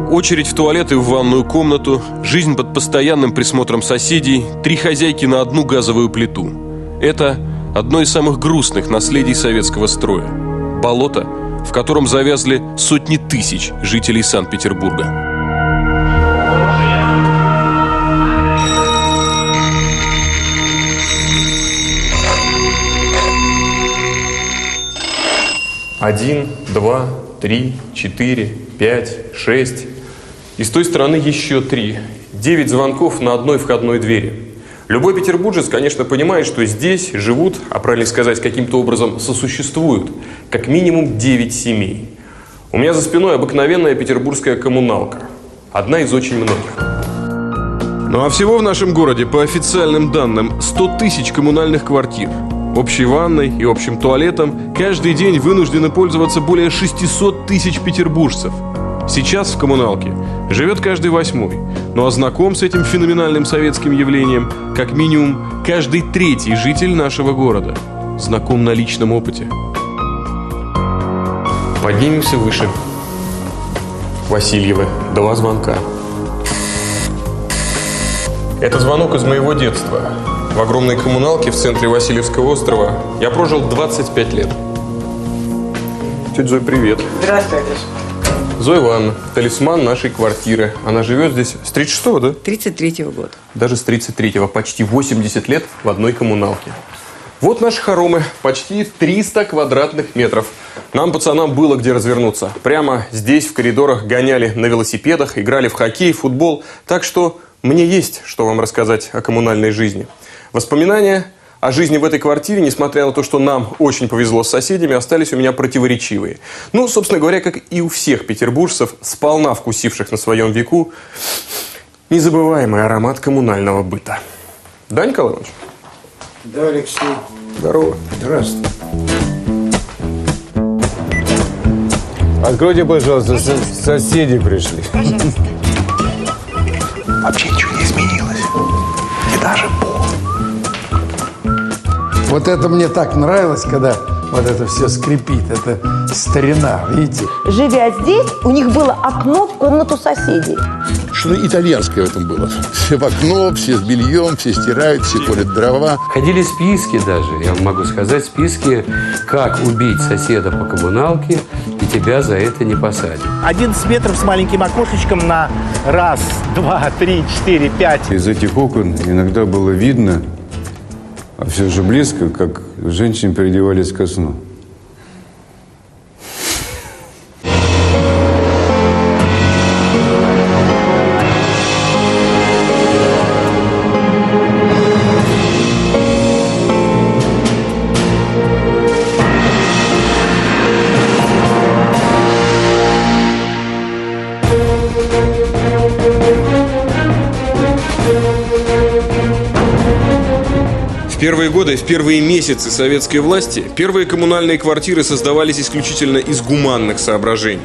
Очередь в туалет и в ванную комнату, жизнь под постоянным присмотром соседей, 3 хозяйки на одну газовую плиту. Это одно из самых грустных наследий советского строя. Болото, в котором завязли сотни тысяч жителей Санкт-Петербурга. Один, два, 3, 4, 5, 6. И с той стороны еще 3. 9 звонков на одной входной двери. Любой петербуржец, конечно, понимает, что здесь живут, а правильно сказать, каким-то образом сосуществуют, как минимум 9 семей. У меня за спиной обыкновенная петербургская коммуналка. Одна из очень многих. Ну а всего в нашем городе, по официальным данным, 100 тысяч коммунальных квартир. Общей ванной и общим туалетом каждый день вынуждены пользоваться более 600 тысяч петербуржцев. Сейчас в коммуналке живет каждый 8-й, ну а знаком с этим феноменальным советским явлением как минимум каждый 3-й житель нашего города. Знаком на личном опыте. Поднимемся выше. Васильевы, 2 звонка. Это звонок из моего детства. В огромной коммуналке в центре Васильевского острова я прожил 25 лет. Тетя Зой, привет. Здравствуйте. Зоя Ивановна, талисман нашей квартиры. Она живет здесь с 36-го, да? 33-го года. Даже с 33-го. Почти 80 лет в одной коммуналке. Вот наши хоромы. Почти 300 квадратных метров. Нам, пацанам, было где развернуться. Прямо здесь, в коридорах, гоняли на велосипедах, играли в хоккей, футбол. Так что мне есть, что вам рассказать о коммунальной жизни. Воспоминания о жизни в этой квартире, несмотря на то, что нам очень повезло с соседями, остались у меня противоречивые. Ну, собственно говоря, как и у всех петербуржцев, сполна вкусивших на своем веку незабываемый аромат коммунального быта. Да, Николай Иванович? Да, Алексей. Здорово. Здравствуй. Откройте, пожалуйста, соседи пришли. Вообще ничего не изменилось. И даже пол. Вот это мне так нравилось, когда вот это все скрипит. Это старина, видите? Живя здесь, у них было окно в комнату соседей. Что-то итальянское в этом было. Все в окно, все с бельем, все стирают, все колят дрова. Ходили списки даже, я вам могу сказать, списки, как убить соседа по коммуналке, и тебя за это не посадят. 11 метров с маленьким окошечком на 1, 2, 3, 4, 5. Из этих окон иногда было видно, а все же близко, как женщины переодевались ко сну. В первые годы, в первые месяцы советской власти первые коммунальные квартиры создавались исключительно из гуманных соображений.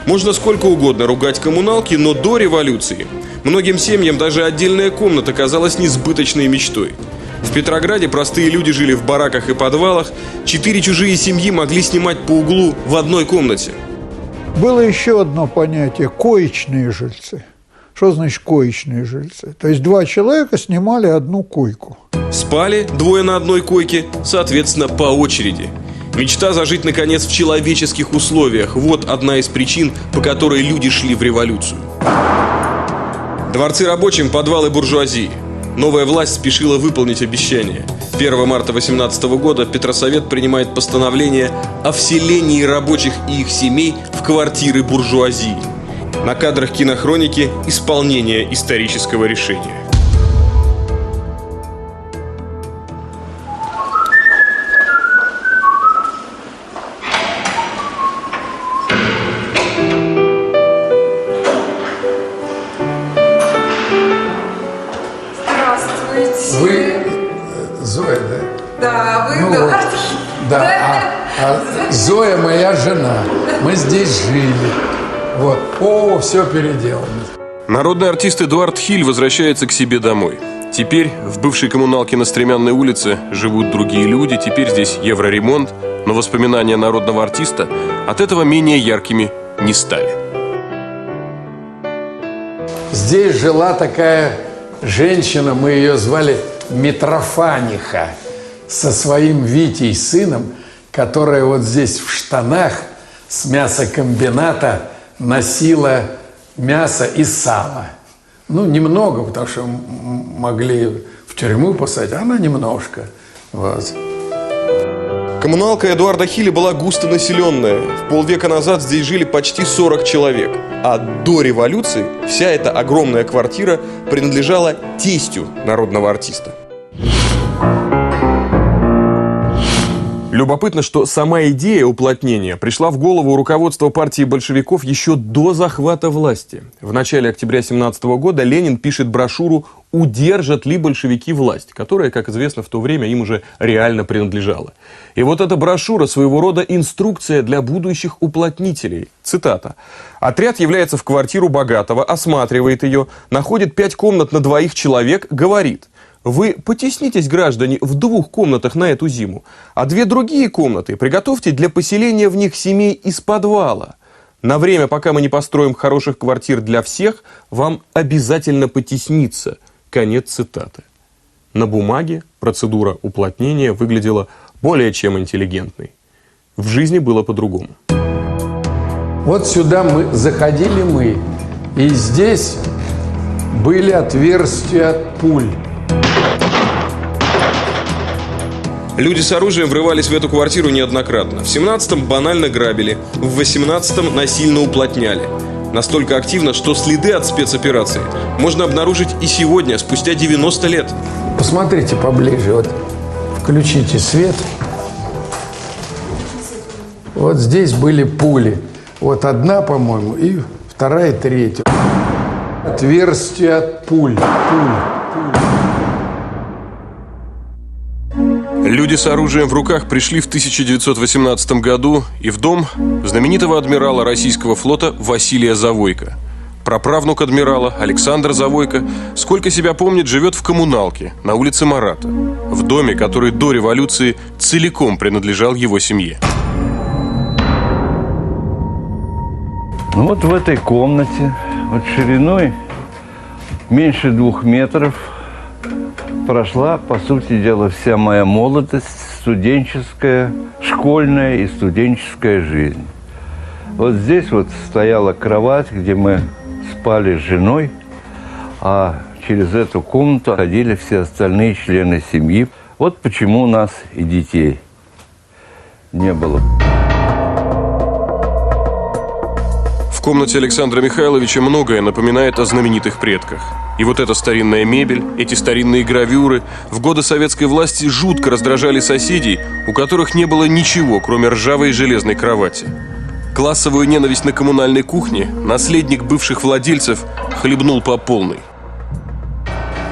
Можно сколько угодно ругать коммуналки, но до революции многим семьям даже отдельная комната казалась несбыточной мечтой. В Петрограде простые люди жили в бараках и подвалах, 4 чужие семьи могли снимать по углу в одной комнате. Было еще одно понятие – коечные жильцы. Что значит коечные жильцы? То есть 2 человека снимали одну койку. Спали 2 на одной койке, соответственно, по очереди. Мечта зажить, наконец, в человеческих условиях – вот одна из причин, по которой люди шли в революцию. Дворцы рабочим, подвалы буржуазии. Новая власть спешила выполнить обещание. 1 марта 18 года Петросовет принимает постановление о вселении рабочих и их семей в квартиры буржуазии. На кадрах кинохроники исполнение исторического решения. Вы Зоя, да? Да, вы, Ну да. вот. Да, а Зоя моя жена. Мы здесь жили. Вот. О, все переделано. Народный артист Эдуард Хиль возвращается к себе домой. Теперь в бывшей коммуналке на Стремянной улице живут другие люди, теперь здесь евроремонт, но воспоминания народного артиста от этого менее яркими не стали. Здесь жила такая женщина, мы ее звали Митрофаниха, со своим Витей сыном, которая вот здесь в штанах с мясокомбината носила мясо и сало. Ну, немного, потому что могли в тюрьму посадить, а она немножко. Вот. Коммуналка Эдуарда Хиля была густонаселенная. В полвека назад здесь жили почти 40 человек. А до революции вся эта огромная квартира принадлежала тестю народного артиста. Любопытно, что сама идея уплотнения пришла в голову руководства партии большевиков еще до захвата власти. В начале октября 1917 года Ленин пишет брошюру «Удержат ли большевики власть?», которая, как известно, в то время им уже реально принадлежала. И вот эта брошюра своего рода инструкция для будущих уплотнителей. Цитата. «Отряд является в квартиру богатого, осматривает ее, находит 5 комнат на 2 человек, говорит: вы потеснитесь, граждане, в 2 комнатах на эту зиму, а 2 другие комнаты приготовьте для поселения в них семей из подвала. На время, пока мы не построим хороших квартир для всех, вам обязательно потесниться». Конец цитаты. На бумаге процедура уплотнения выглядела более чем интеллигентной. В жизни было по-другому. Вот сюда заходили мы, и здесь были отверстия от пуль. Люди с оружием врывались в эту квартиру неоднократно. В 17-м банально грабили, в 18-м насильно уплотняли. Настолько активно, что следы от спецоперации можно обнаружить и сегодня, спустя 90 лет. Посмотрите поближе, вот включите свет. Вот здесь были пули. Вот одна, по-моему, и вторая, и третья. Отверстия от пуль. Люди с оружием в руках пришли в 1918 году и в дом знаменитого адмирала российского флота Василия Завойко. Праправнук адмирала Александр Завойко, сколько себя помнит, живет в коммуналке на улице Марата, в доме, который до революции целиком принадлежал его семье. Ну вот в этой комнате, вот шириной меньше 2 метров, прошла, по сути дела, вся моя молодость, студенческая, школьная и студенческая жизнь. Вот здесь вот стояла кровать, где мы спали с женой, а через эту комнату ходили все остальные члены семьи. Вот почему у нас и детей не было. В комнате Александра Михайловича многое напоминает о знаменитых предках. И вот эта старинная мебель, эти старинные гравюры в годы советской власти жутко раздражали соседей, у которых не было ничего, кроме ржавой и железной кровати. Классовую ненависть на коммунальной кухне наследник бывших владельцев хлебнул по полной.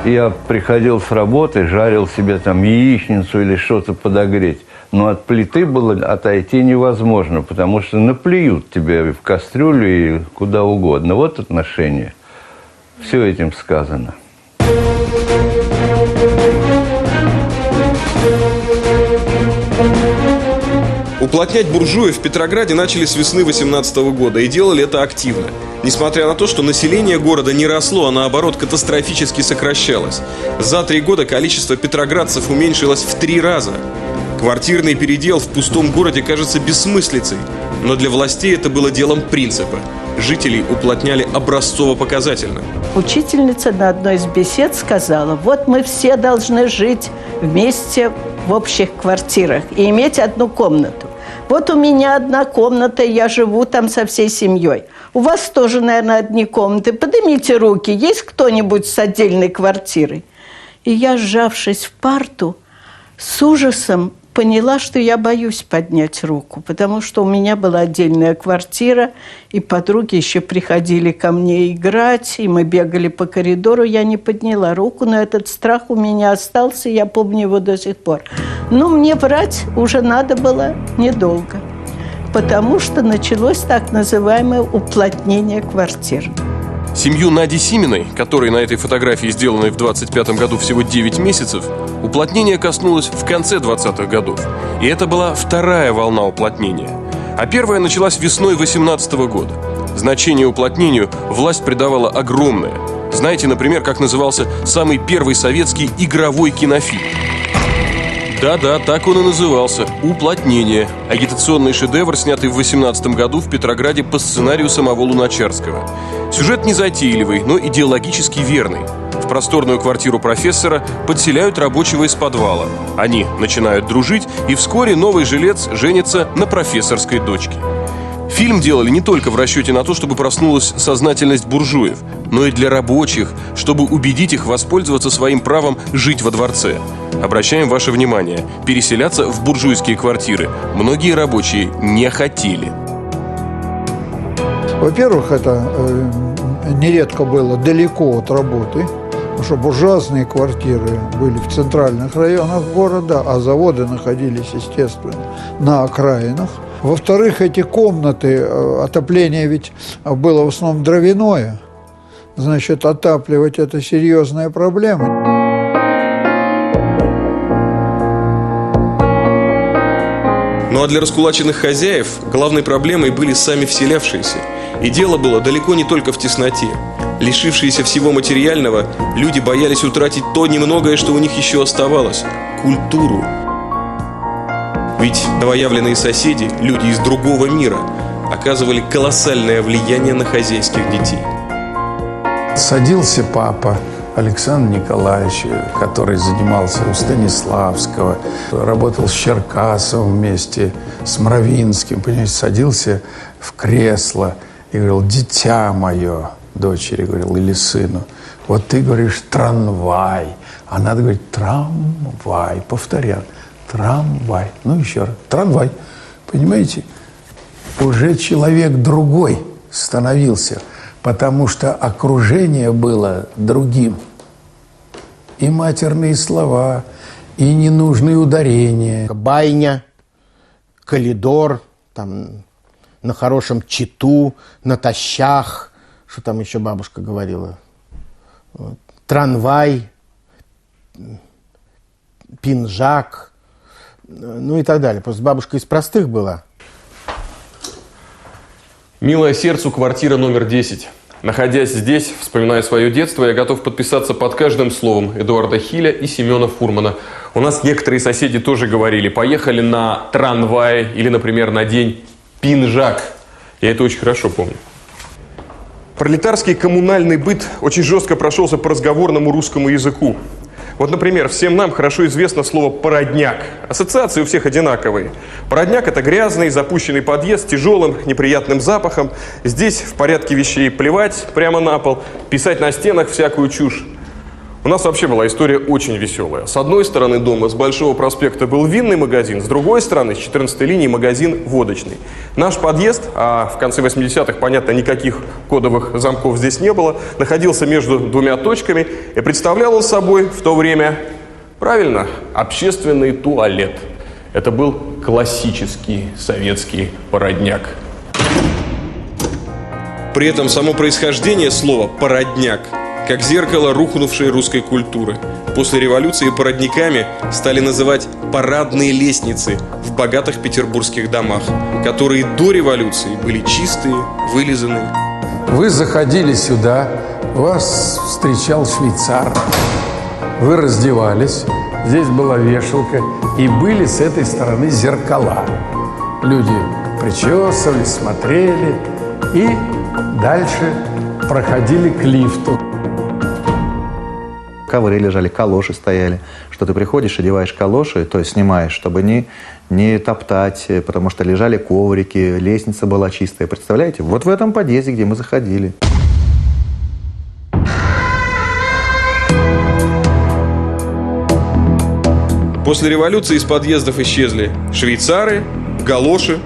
Я приходил с работы, жарил себе там яичницу или что-то подогреть. Но от плиты было отойти невозможно, потому что наплюют тебе в кастрюлю и куда угодно. Вот отношение. Все этим сказано. Уплотнять буржуев в Петрограде начали с весны 18 года и делали это активно. Несмотря на то, что население города не росло, а наоборот катастрофически сокращалось. За 3 года количество петроградцев уменьшилось в 3 раза. Квартирный передел в пустом городе кажется бессмыслицей, но для властей это было делом принципа. Жителей уплотняли образцово-показательно. Учительница на одной из бесед сказала: вот мы все должны жить вместе в общих квартирах и иметь одну комнату. Вот у меня одна комната, я живу там со всей семьей. У вас тоже, наверное, одни комнаты. Поднимите руки, есть кто-нибудь с отдельной квартирой? И я, сжавшись в парту, с ужасом поняла, что я боюсь поднять руку, потому что у меня была отдельная квартира, и подруги еще приходили ко мне играть, и мы бегали по коридору. Я не подняла руку, но этот страх у меня остался, и я помню его до сих пор. Но мне врать уже надо было недолго. потому что началось так называемое уплотнение квартир. Семью Нади Симиной, которой на этой фотографии, сделанной в 25 году всего 9 месяцев, уплотнение коснулось в конце 20-х годов. И это была вторая волна уплотнения. А первая началась весной 18 года. Значение уплотнению власть придавала огромное. Знаете, например, как назывался самый первый советский игровой кинофильм? Да-да, так он и назывался – «Уплотнение». Агитационный шедевр, снятый в 18 году в Петрограде по сценарию самого Луначарского. Сюжет незатейливый, но идеологически верный. В просторную квартиру профессора подселяют рабочего из подвала. Они начинают дружить, и вскоре новый жилец женится на профессорской дочке. Фильм делали не только в расчете на то, чтобы проснулась сознательность буржуев, но и для рабочих, чтобы убедить их воспользоваться своим правом жить во дворце. Обращаем ваше внимание, переселяться в буржуйские квартиры многие рабочие не хотели. Во-первых, это нередко было далеко от работы, потому что буржуазные квартиры были в центральных районах города, а заводы находились, естественно, на окраинах. Во-вторых, эти комнаты, отопление ведь было в основном дровяное, значит, отапливать – это серьезная проблема. Ну а для раскулаченных хозяев главной проблемой были сами вселявшиеся. И дело было далеко не только в тесноте. Лишившиеся всего материального, люди боялись утратить то немногое, что у них еще оставалось – культуру. Ведь новоявленные соседи, люди из другого мира, оказывали колоссальное влияние на хозяйских детей. Садился папа Александр Николаевич, который занимался у Станиславского, работал с Черкасовым вместе, с Мравинским, понимаете, садился в кресло и говорил: «Дитя мое», дочери говорил, или сыну, «вот ты говоришь трамвай, а надо говорить трамвай», повторял. Трамвай. Ну, еще раз. Трамвай. Понимаете? Уже человек другой становился, потому что окружение было другим. И матерные слова, и ненужные ударения. Байня, коридор, там, на хорошем читу, натощак, что там еще бабушка говорила, вот. Трамвай, пинжак, ну и так далее. Просто бабушка из простых была. Милая сердцу квартира номер 10. Находясь здесь, вспоминая свое детство, я готов подписаться под каждым словом Эдуарда Хиля и Семена Фурмана. У нас некоторые соседи тоже говорили: поехали на трамвае или, например, на день пинжак. Я это очень хорошо помню. Пролетарский коммунальный быт очень жестко прошелся по разговорному русскому языку. Вот, например, всем нам хорошо известно слово «породняк». Ассоциации у всех одинаковые. Породняк – это грязный, запущенный подъезд с тяжелым, неприятным запахом. Здесь в порядке вещей плевать прямо на пол, писать на стенах всякую чушь. У нас вообще была история очень веселая. С одной стороны дома с Большого проспекта был винный магазин, с другой стороны, с 14-й линии, магазин водочный. Наш подъезд, а в конце 80-х, понятно, никаких кодовых замков здесь не было, находился между двумя точками и представлял он собой в то время, правильно, общественный туалет. Это был классический советский породняк. При этом само происхождение слова «породняк» как зеркало рухнувшей русской культуры. После революции породниками стали называть парадные лестницы в богатых петербургских домах, которые до революции были чистые, вылизанные. Вы заходили сюда, вас встречал швейцар, вы раздевались, здесь была вешалка, и были с этой стороны зеркала. Люди причесывались, смотрели и дальше проходили к лифту. Ковры лежали, калоши стояли. Что ты приходишь, одеваешь калоши, то есть снимаешь, чтобы не топтать, потому что лежали коврики, лестница была чистая. Представляете? Вот в этом подъезде, где мы заходили. После революции из подъездов исчезли швейцары, галоши,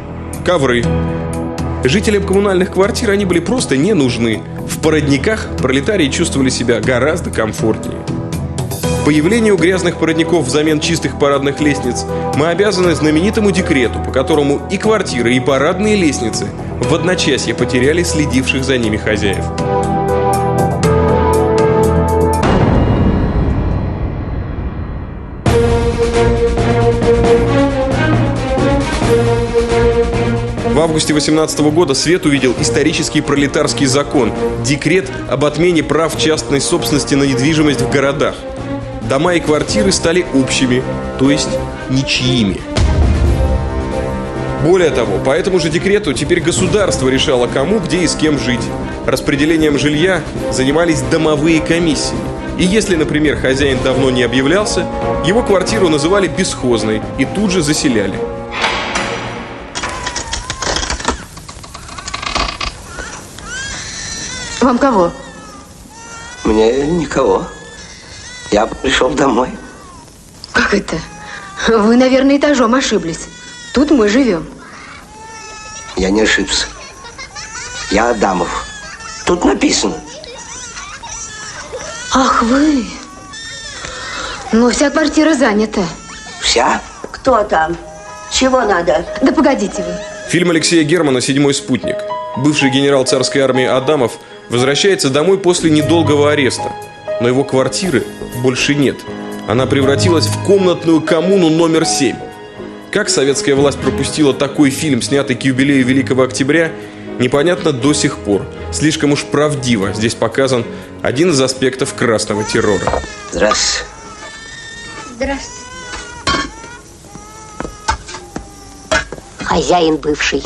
ковры. Жителям коммунальных квартир они были просто не нужны. В породниках пролетарии чувствовали себя гораздо комфортнее. Появлению грязных породников взамен чистых парадных лестниц мы обязаны знаменитому декрету, по которому и квартиры, и парадные лестницы в одночасье потеряли следивших за ними хозяев. В августе 18 года свет увидел исторический пролетарский закон – декрет об отмене прав частной собственности на недвижимость в городах. Дома и квартиры стали общими, то есть ничьими. Более того, по этому же декрету теперь государство решало, кому, где и с кем жить. Распределением жилья занимались домовые комиссии. И если, например, хозяин давно не объявлялся, его квартиру называли бесхозной и тут же заселяли. Вам кого? Мне никого. Я пришел домой. Как это? Вы, наверное, этажом ошиблись. Тут мы живем. Я не ошибся. Я Адамов. Тут написано. Ах, вы. Ну, вся квартира занята. Вся? Кто там? Чего надо? Да погодите вы. Фильм Алексея Германа «Седьмой спутник». Бывший генерал царской армии Адамов возвращается домой после недолгого ареста. Но его квартиры больше нет. Она превратилась в комнатную коммуну номер 7. Как советская власть пропустила такой фильм, снятый к юбилею Великого Октября, непонятно до сих пор. Слишком уж правдиво здесь показан один из аспектов красного террора. Здравствуйте. Здравствуйте. Хозяин бывший.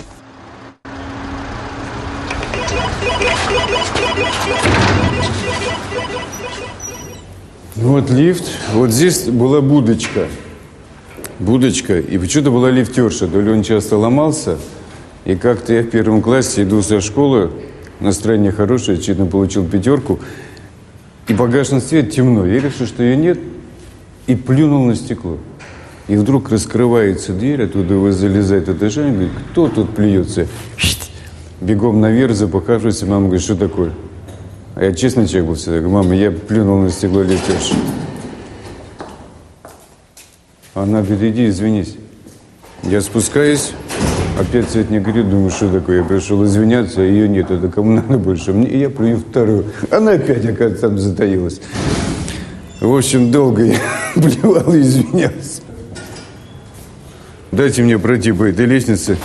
Вот лифт, вот здесь была будочка. Будочка, и почему-то была лифтерша. То ли он часто ломался, и как-то я в первом классе иду со школы, настроение хорошее, очевидно, получил 5, и погашен свет, темно. Я решил, что ее нет, и плюнул на стекло. И вдруг раскрывается дверь, оттуда залезает эта женщина, говорит, кто тут плюется? Бегом наверх, запахавшись, мама говорит, что такое? А я честный человек был всегда. Говорю, мама, я плюнул на стекло лифтерши. Она говорит, иди, извинись. Я спускаюсь, опять свет не горит, думаю, что такое? Я пришел извиняться, а ее нет, это кому надо больше? Мне, и я плюю вторую. Она опять, оказывается, там затаилась. В общем, долго я плевал и извинялся. Дайте мне пройти по этой лестнице.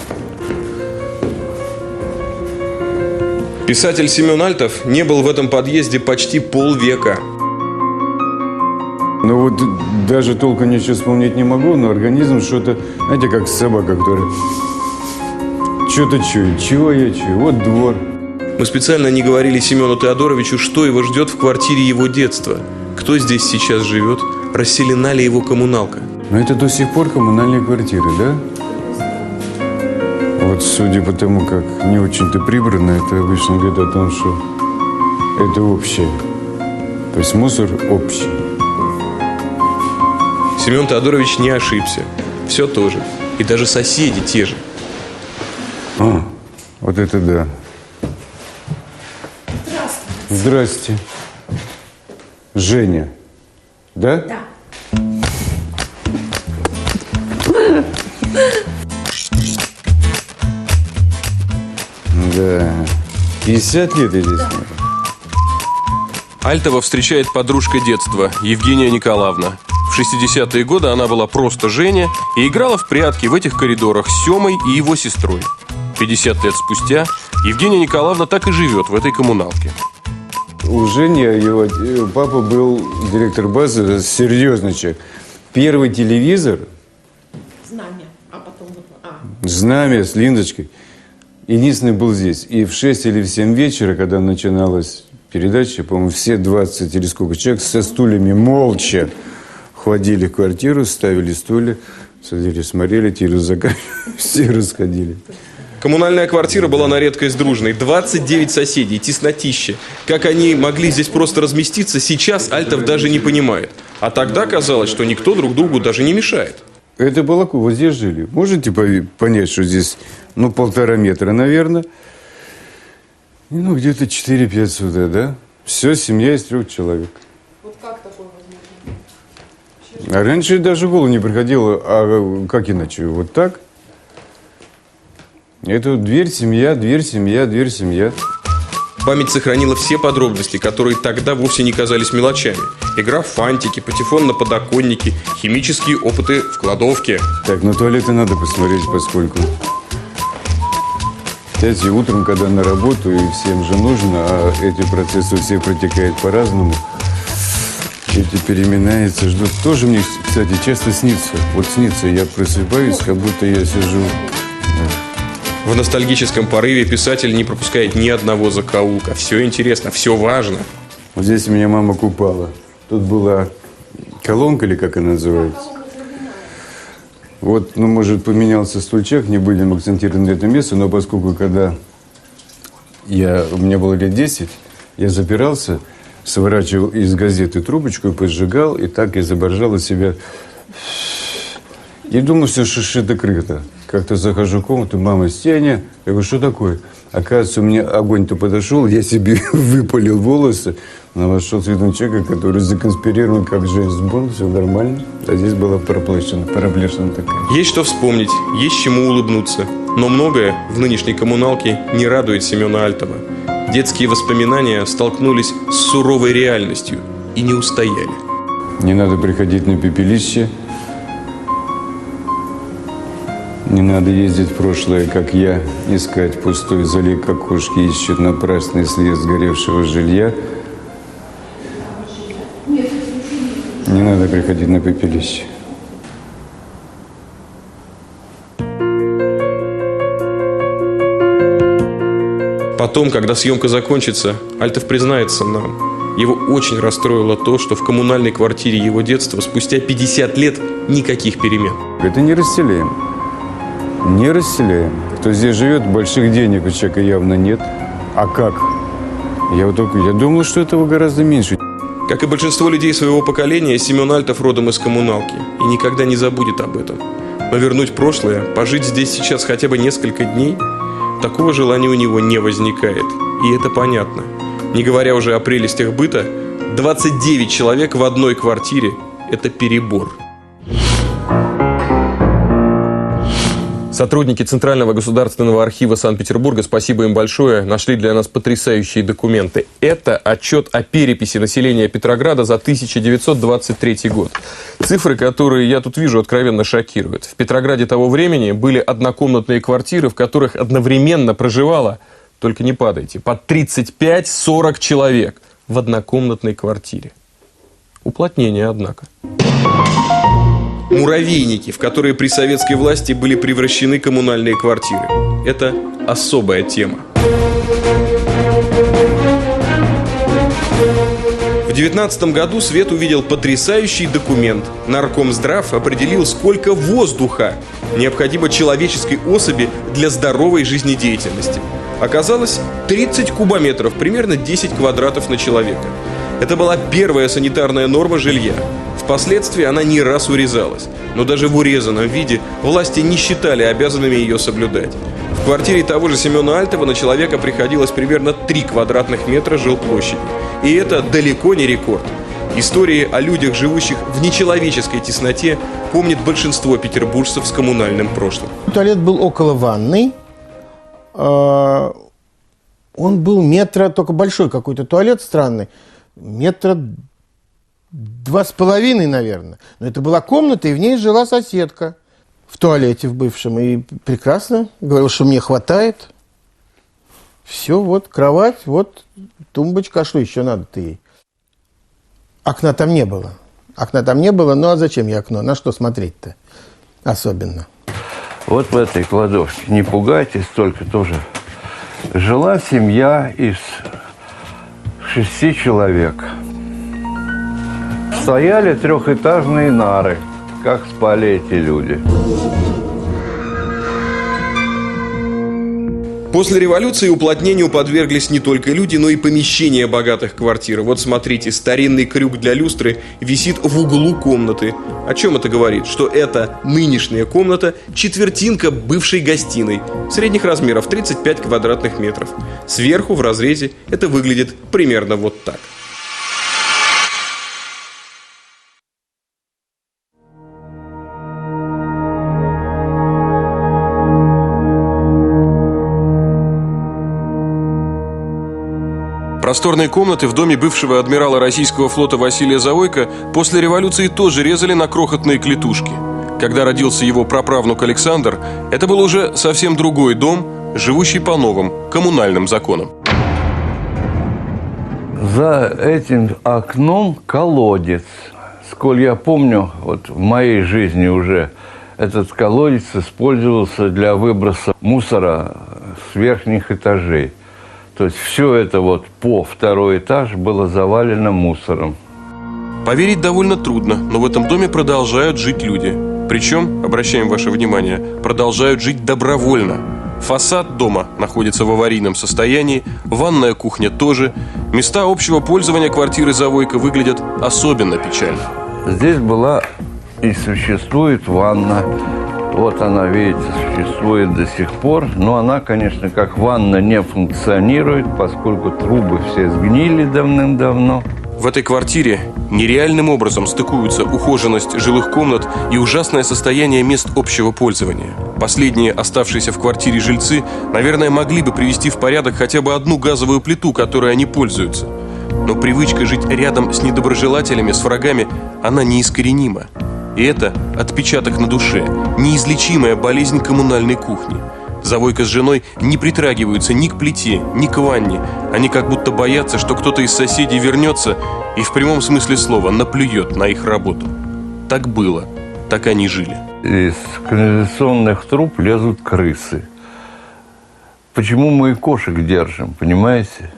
Писатель Семен Альтов не был в этом подъезде почти полвека. Ну вот даже толком ничего вспомнить не могу, но организм что-то, знаете, как собака, которая что-то чует. Чего я чую? Вот двор. Мы специально не говорили Семену Теодоровичу, что его ждет в квартире его детства. Кто здесь сейчас живет? Расселена ли его коммуналка? Но это до сих пор коммунальные квартиры, да? Вот судя по тому, как не очень-то прибрано, это обычно говорит о том, что это общее. То есть мусор общий. Семен Теодорович не ошибся. Все то же. И даже соседи те же. А, вот это да. Здравствуйте. Здрасте. Женя. Да? Да. Да. 50 лет я здесь. Да. Альтова встречает подружка детства, Евгения Николаевна. В 60-е годы она была просто Женя и играла в прятки в этих коридорах с Семой и его сестрой. 50 лет спустя Евгения Николаевна так и живет в этой коммуналке. У Жени, его папа был директор базы, серьезный человек. Первый телевизор. Знамя, а потом... Знамя с линзочкой. Единственный был здесь. И в 6 или в 7 вечера, когда начиналась передача, по-моему, все 20 или сколько человек со стульями молча входили в квартиру, ставили стулья, садились, смотрели, телевизор, все расходили. Коммунальная квартира была на редкость дружной. 29 соседей, теснотище. Как они могли здесь просто разместиться, сейчас Альтов даже не понимает. А тогда казалось, что никто друг другу даже не мешает. Это Балаку, вот здесь жили. Можете понять, что здесь, 1,5 метра, наверное. Ну, где-то 4-5 сюда, да? Все, семья из 3 человек. Вот как такое возможно? А раньше даже в голову не приходило, а как иначе? Вот так? Это дверь, семья, дверь, семья, дверь, семья. Память сохранила все подробности, которые тогда вовсе не казались мелочами. Игра в фантики, патефон на подоконнике, химические опыты в кладовке. Так, на туалеты надо посмотреть, поскольку... Кстати, утром, когда на работу, и всем же нужно, а эти процессы все протекают по-разному, эти переминаются, ждут. Тоже мне, кстати, часто снится. Вот снится, я просыпаюсь, как будто я сижу... В ностальгическом порыве писатель не пропускает ни одного закоулка. Все интересно, все важно. Вот здесь меня мама купала. Тут была колонка, или как она называется. Вот, ну, может, поменялся стульчак, не будем акцентировать на это место, но поскольку, когда у меня было лет 10, я запирался, сворачивал из газеты трубочку и поджигал, и так изображал из себя... И думал, что шито-крыто. Как-то захожу в комнату, мама, Сеня. Я говорю, что такое? Оказывается, у меня огонь-то подошел, я себе выпалил волосы. Но вошел с видом человека, который законспирирован, как Джеймс Бонд, все нормально. А здесь была проплешина такая. Есть что вспомнить, есть чему улыбнуться. Но многое в нынешней коммуналке не радует Семена Альтова. Детские воспоминания столкнулись с суровой реальностью и не устояли. Не надо приходить на пепелище. Не надо ездить в прошлое, как я, искать пустой залег, как кошки ищут напрасный след сгоревшего жилья. Не надо приходить на пепелище. Потом, когда съемка закончится, Альтов признается нам. Его очень расстроило то, что в коммунальной квартире его детства спустя 50 лет никаких перемен. Это не расселяем. Не расселяем. Кто здесь живет, больших денег у человека явно нет. А как? Я думал, что этого гораздо меньше. Как и большинство людей своего поколения, Семен Альтов родом из коммуналки и никогда не забудет об этом. Но вернуть прошлое, пожить здесь сейчас хотя бы несколько дней, такого желания у него не возникает. И это понятно. Не говоря уже о прелестях быта, 29 человек в одной квартире – это перебор. Сотрудники Центрального государственного архива Санкт-Петербурга, спасибо им большое, нашли для нас потрясающие документы. Это отчет о переписи населения Петрограда за 1923 год. Цифры, которые я тут вижу, откровенно шокируют. В Петрограде того времени были однокомнатные квартиры, в которых одновременно проживало, только не падайте, по 35-40 человек в однокомнатной квартире. Уплотнение, однако. Муравейники, в которые при советской власти были превращены коммунальные квартиры. Это особая тема. В 19 году свет увидел потрясающий документ. Наркомздрав определил, сколько воздуха необходимо человеческой особи для здоровой жизнедеятельности. Оказалось, 30 кубометров, примерно 10 квадратов на человека. Это была первая санитарная норма жилья. Впоследствии она не раз урезалась, но даже в урезанном виде власти не считали обязанными ее соблюдать. В квартире того же Семена Альтова на человека приходилось примерно 3 квадратных метра жилплощади. И это далеко не рекорд. Истории о людях, живущих в нечеловеческой тесноте, помнит большинство петербуржцев с коммунальным прошлым. Туалет был около ванной. Он был метра, только большой какой-то туалет странный, метра 2,5, наверное. Но это была комната, и в ней жила соседка в туалете в бывшем. И прекрасно говорила, что мне хватает. Все, вот кровать, вот тумбочка. А что еще надо-то ей? Окна там не было. Ну а зачем ей окно? На что смотреть-то особенно? Вот в этой кладовке, не пугайтесь, только тоже жила семья из 6 человек. Стояли трехэтажные нары. Как спали эти люди. После революции уплотнению подверглись не только люди, но и помещения богатых квартир. Вот смотрите, старинный крюк для люстры висит в углу комнаты. О чем это говорит? Что это нынешняя комната – четвертинка бывшей гостиной. Средних размеров 35 квадратных метров. Сверху в разрезе это выглядит примерно вот так. Просторные комнаты в доме бывшего адмирала российского флота Василия Завойко после революции тоже резали на крохотные клетушки. Когда родился его праправнук Александр, это был уже совсем другой дом, живущий по новым коммунальным законам. За этим окном колодец. Сколь я помню, вот в моей жизни уже этот колодец использовался для выброса мусора с верхних этажей. То есть все это вот по второй этаж было завалено мусором. Поверить довольно трудно, но в этом доме продолжают жить люди. Причем, обращаем ваше внимание, продолжают жить добровольно. Фасад дома находится в аварийном состоянии, ванная кухня тоже. Места общего пользования квартиры Завойко выглядят особенно печально. Здесь была и существует ванна. Вот она, видите, существует до сих пор. Но она, конечно, как ванна не функционирует, поскольку трубы все сгнили давным-давно. В этой квартире нереальным образом стыкуются ухоженность жилых комнат и ужасное состояние мест общего пользования. Последние оставшиеся в квартире жильцы, наверное, могли бы привести в порядок хотя бы одну газовую плиту, которой они пользуются. Но привычка жить рядом с недоброжелателями, с врагами, она неискоренима. И это отпечаток на душе, неизлечимая болезнь коммунальной кухни. Завойко с женой не притрагиваются ни к плите, ни к ванне. Они как будто боятся, что кто-то из соседей вернется и в прямом смысле слова наплюет на их работу. Так было, так они жили. Из канализационных труб лезут крысы. Почему мы и кошек держим, понимаете?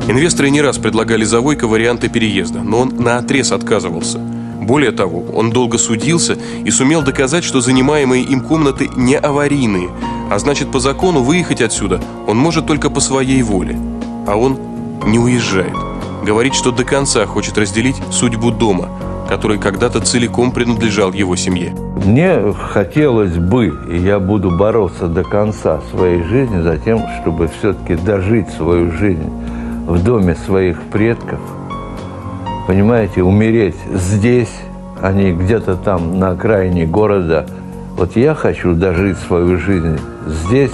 Инвесторы не раз предлагали Завойко варианты переезда, но он наотрез отказывался. Более того, он долго судился и сумел доказать, что занимаемые им комнаты не аварийные, а значит, по закону выехать отсюда он может только по своей воле. А он не уезжает. Говорит, что до конца хочет разделить судьбу дома, который когда-то целиком принадлежал его семье. Мне хотелось бы, и я буду бороться до конца своей жизни за тем, чтобы все-таки дожить свою жизнь в доме своих предков, понимаете, умереть здесь, а не где-то там на окраине города. Вот я хочу дожить свою жизнь здесь,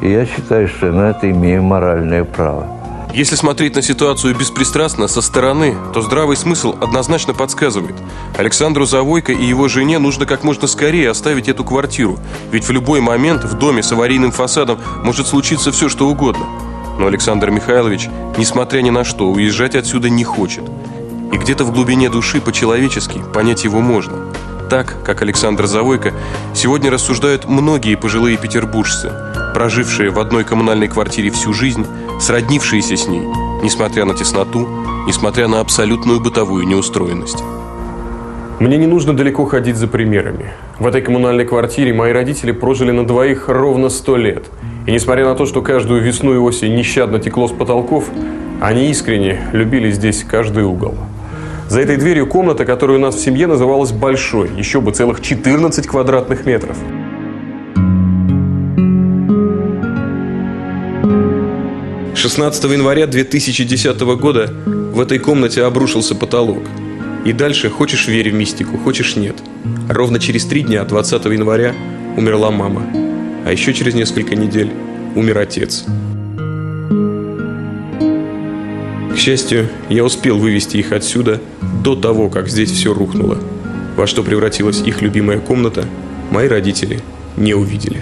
и я считаю, что я на это имею моральное право. Если смотреть на ситуацию беспристрастно, со стороны, то здравый смысл однозначно подсказывает: Александру Завойко и его жене нужно как можно скорее оставить эту квартиру, ведь в любой момент в доме с аварийным фасадом может случиться все, что угодно. Но Александр Михайлович, несмотря ни на что, уезжать отсюда не хочет. И где-то в глубине души по-человечески понять его можно. Так, как Александр Завойко, сегодня рассуждают многие пожилые петербуржцы, прожившие в одной коммунальной квартире всю жизнь, сроднившиеся с ней, несмотря на тесноту, несмотря на абсолютную бытовую неустроенность. Мне не нужно далеко ходить за примерами. В этой коммунальной квартире мои родители прожили на двоих ровно 100 лет. И несмотря на то, что каждую весну и осень нещадно текло с потолков, они искренне любили здесь каждый угол. За этой дверью комната, которая у нас в семье называлась большой, еще бы целых 14 квадратных метров. – 16 января 2010 года в этой комнате обрушился потолок. И дальше, хочешь верь в мистику, хочешь нет. Ровно через 3 дня, 20 января, умерла мама. А еще через несколько недель умер отец. К счастью, я успел вывести их отсюда до того, как здесь все рухнуло. Во что превратилась их любимая комната, мои родители не увидели.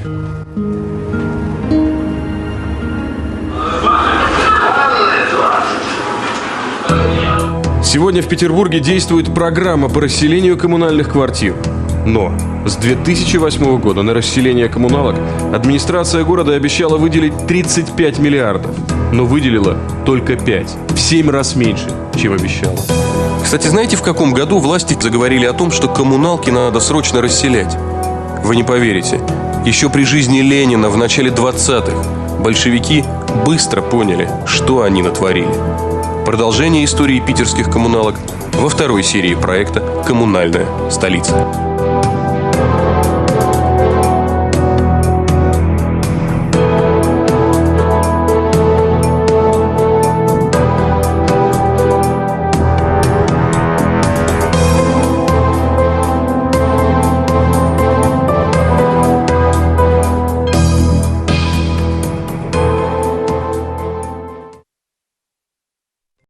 Сегодня в Петербурге действует программа по расселению коммунальных квартир. Но с 2008 года на расселение коммуналок администрация города обещала выделить 35 миллиардов, но выделила только 5, в 7 раз меньше, чем обещала. Кстати, знаете, в каком году власти заговорили о том, что коммуналки надо срочно расселять? Вы не поверите, еще при жизни Ленина в начале 20-х большевики быстро поняли, что они натворили. Продолжение истории питерских коммуналок во второй серии проекта «Коммунальная столица».